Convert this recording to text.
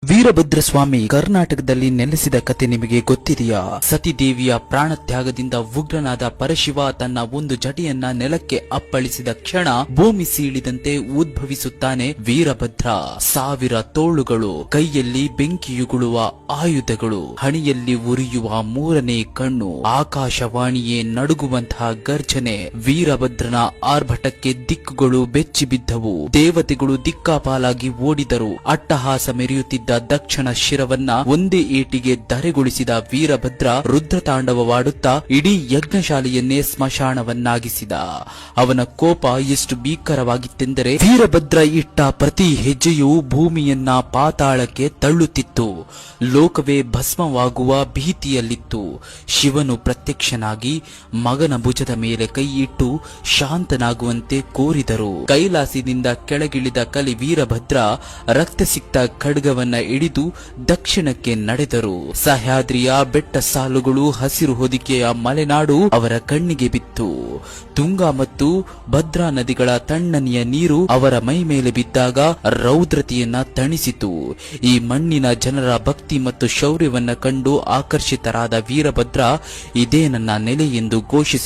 ವೀರಭದ್ರಸ್ವಾಮಿ ಕರ್ನಾಟಕದಲ್ಲಿ ನೆಲೆಸಿದ ಕತೆ ನಿಮಗೆ ಗೊತ್ತಿದೆಯಾ? ಸತಿದೇವಿಯ ಪ್ರಾಣತ್ಯಾಗದಿಂದ ಉಗ್ರನಾದ ಪರಶಿವ ತನ್ನ ಒಂದು ಜಟೆಯನ್ನ ನೆಲಕ್ಕೆ ಅಪ್ಪಳಿಸಿದ ಕ್ಷಣ ಭೂಮಿ ಸೀಳಿದಂತೆ ಉದ್ಭವಿಸುತ್ತಾನೆ ವೀರಭದ್ರ. ಸಾವಿರ ತೋಳುಗಳು, ಕೈಯಲ್ಲಿ ಬೆಂಕಿಯುಗುಳುವ ಆಯುಧಗಳು, ಹಣಿಯಲ್ಲಿ ಉರಿಯುವ ಮೂರನೇ ಕಣ್ಣು, ಆಕಾಶವಾಣಿಯೇ ನಡುಗುವಂತಹ ಗರ್ಜನೆ. ವೀರಭದ್ರನ ಆರ್ಭಟಕ್ಕೆ ದಿಕ್ಕುಗಳು ಬೆಚ್ಚಿ ಬಿದ್ದವು. ದೇವತೆಗಳು ದಿಕ್ಕಾಪಾಲಾಗಿ ಓಡಿದರು. ಅಟ್ಟಹಾಸ ಮೆರೆಯುತ್ತಿದ್ದ ದಕ್ಷಿಣ ಶಿರವನ್ನ ಒಂದೇ ಏಟಿಗೆ ಧರೆಗೊಳಿಸಿದ ವೀರಭದ್ರ ರುದ್ರತಾಂಡವವಾಡುತ್ತಾ ಇಡೀ ಯಜ್ಞಶಾಲೆಯನ್ನೇ ಸ್ಮಶಾನವನ್ನಾಗಿಸಿದ. ಅವನ ಕೋಪ ಎಷ್ಟು ಭೀಕರವಾಗಿತ್ತೆಂದರೆ ವೀರಭದ್ರ ಇಟ್ಟ ಪ್ರತಿ ಹೆಜ್ಜೆಯೂ ಭೂಮಿಯನ್ನ ಪಾತಾಳಕ್ಕೆ ತಳ್ಳುತ್ತಿತ್ತು. ಲೋಕವೇ ಭಸ್ಮವಾಗುವ ಭೀತಿಯಲ್ಲಿತ್ತು. ಶಿವನು ಪ್ರತ್ಯಕ್ಷನಾಗಿ ಮಗನ ಭುಜದ ಮೇಲೆ ಕೈ ಇಟ್ಟು ಶಾಂತನಾಗುವಂತೆ ಕೋರಿದರು. ಕೈಲಾಸದಿಂದ ಕೆಳಗಿಳಿದ ಕಲಿ ವೀರಭದ್ರ ರಕ್ತಸಿಕ್ತ ಖಡ್ಗವನ್ನ ಹಿಡಿದು ದಕ್ಷಿಣಕ್ಕೆ ನಡೆದರು. ಸಹ್ಯಾದ್ರಿಯ ಬೆಟ್ಟ ಸಾಲುಗಳು, ಹಸಿರು ಹೊದಿಕೆಯ ಮಲೆನಾಡು ಅವರ ಕಣ್ಣಿಗೆ ಬಿತ್ತು. ತುಂಗಾ ಮತ್ತು ಭದ್ರಾ ನದಿಗಳ ತಣ್ಣನೆಯ ನೀರು ಅವರ ಮೈ ಮೇಲೆ ಬಿದ್ದಾಗ ರೌದ್ರತೆಯನ್ನ ತಣಿಸಿತು. ಈ ಮಣ್ಣಿನ ಜನರ ಭಕ್ತಿ ಮತ್ತು ಶೌರ್ಯವನ್ನ ಕಂಡು ಆಕರ್ಷಿತರಾದ ವೀರಭದ್ರ, ಇದೇ ನನ್ನ ನೆಲೆ ಎಂದು ಘೋಷಿಸಿ